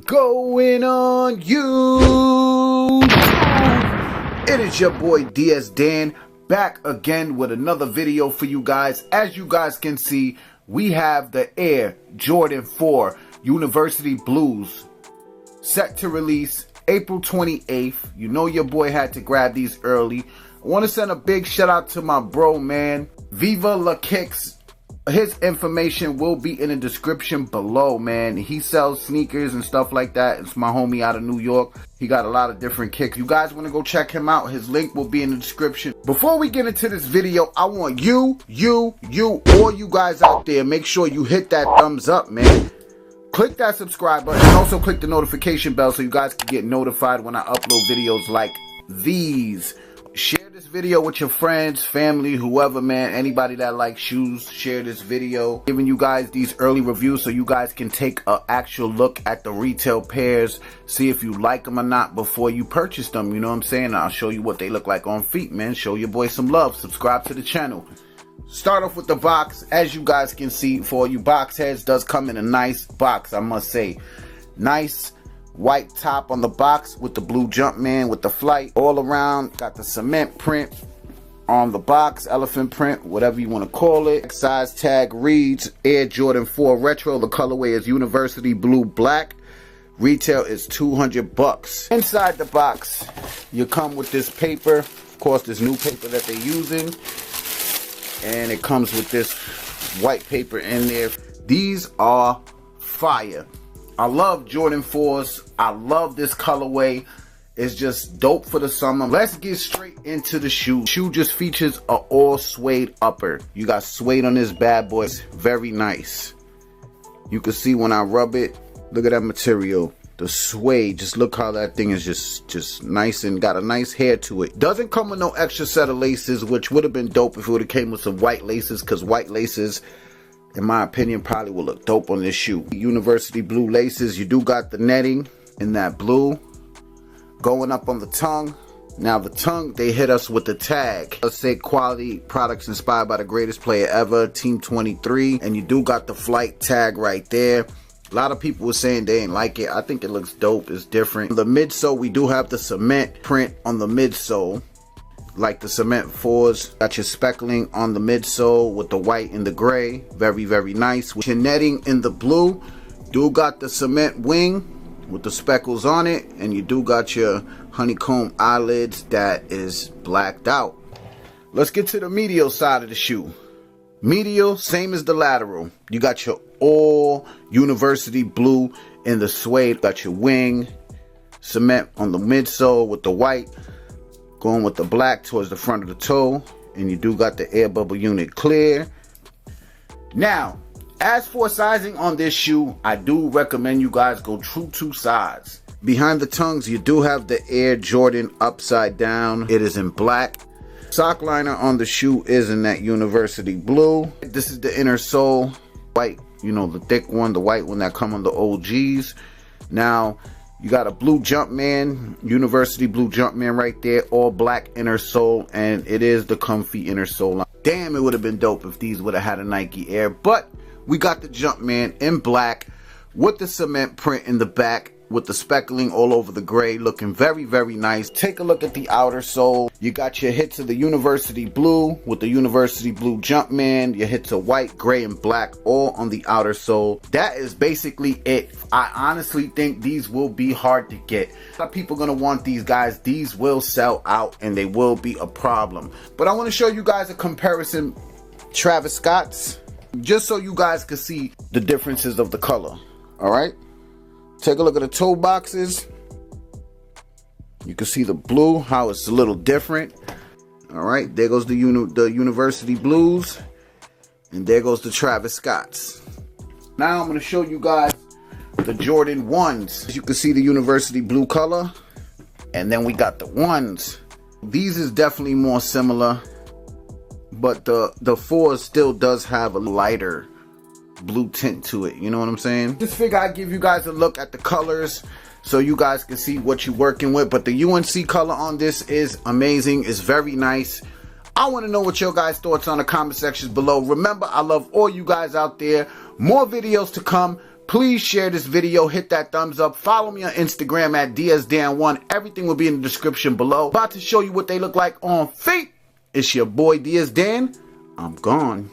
Going on YouTube? It is your boy DS Dan back again with another video for you guys. As you guys can see, we have the Air Jordan 4 University Blues set to release April 28th. You know your boy had to grab these early. I want to send a big shout out to my bro, man, Viva La Kicks. His information will be in the description below, man. He sells sneakers and stuff like that. It's my homie out of New York. He got a lot of different kicks. You guys want to go check him out? His link will be in the description. Before we get into this video, I want all you guys out there, make sure you hit that thumbs up, man. Click that subscribe button and also click the notification bell so you guys can get notified when I upload videos like these. Share this video with your friends, family, whoever, man. Anybody that likes shoes, share this video. Giving you guys these early reviews so you guys can take an actual look at the retail pairs. See if you like them or not before you purchase them. You know what I'm saying? I'll show you what they look like on feet, man. Show your boy some love. Subscribe to the channel. Start off with the box. As you guys can see, for all you box heads, does come in a nice box, I must say. Nice white top on the box with the blue Jumpman with the flight all around. Got the cement print on the box, elephant print, whatever you want to call it. Size tag reads Air Jordan 4 Retro. The colorway is University Blue Black. Retail is $200. Inside the box, you come with this paper. Of course, this new paper that they're using. And it comes with this white paper in there. These are fire. I love Jordan 4s. I love this colorway. It's just dope for the summer. Let's get straight into the shoe. Shoe just features a all suede upper. You got suede on this bad boy. It's very nice. You can see when I rub it, look at that material. The suede, just look how that thing is just nice and got a nice hair to it. Doesn't come with no extra set of laces, which would have been dope if it would have came with some white laces, because white laces, in my opinion, probably will look dope on this shoe. University blue laces. You do got the netting in that blue going up on the tongue. Now the tongue, they hit us with the tag. Let's say quality products inspired by the greatest player ever, Team 23. And you do got the flight tag right there. A lot of people were saying they ain't like it. I think it looks dope. It's different. The midsole, we do have the cement print on the midsole. Like the cement 4s. Got your speckling on the midsole with the white and the gray. Very, very nice. With your netting in the blue. Do got the cement wing with the speckles on it. And you do got your honeycomb eyelids that is blacked out. Let's get to the medial side of the shoe. Medial, same as the lateral. You got your all University blue in the suede. Got your wing, cement on the midsole with the white. Going with the black towards the front of the toe. And you do got the air bubble unit clear. Now, as for sizing on this shoe, I do recommend you guys go true to size. Behind the tongues, you do have the Air Jordan upside down. It is in black. Sock liner on the shoe is in that University blue. This is the inner sole. White, you know, the thick one, the white one that come on the OGs. Now, you got a blue Jumpman, University blue Jumpman right there, all black inner sole, and it is the comfy inner sole. Damn, it would have been dope if these would have had a Nike Air, but we got the Jumpman in black with the cement print in the back with the speckling all over the gray, looking very, very nice. Take a look at the outer sole. You got your hits of the University blue with the University blue Jumpman. Your hits of white, gray, and black all on the outer sole. That is basically it. I honestly think these will be hard to get. A lot of people are going to want these guys. These will sell out and they will be a problem. But I want to show you guys a comparison. Travis Scott's, just so you guys can see the differences of the color. All right. Take a look at the toe boxes. You can see the blue, how it's a little different. All right, there goes the University Blues. And there goes the Travis Scott's. Now I'm going to show you guys the Jordan 1s. As you can see, the University blue color. And then we got the 1s. These is definitely more similar. But the 4 still does have a lighter blue tint to it, you know what I'm saying? Just figure I'd give you guys a look at the colors so you guys can see what you're working with. But the UNC color on this is amazing. It's very nice. I want to know what your guys' thoughts on the comment sections below. Remember, I love all you guys out there. More videos to come. Please share this video, hit that thumbs up, follow me on Instagram at DSDan1. Everything will be in the description below. About to show you what they look like on feet. It's your boy DSDan. I'm gone.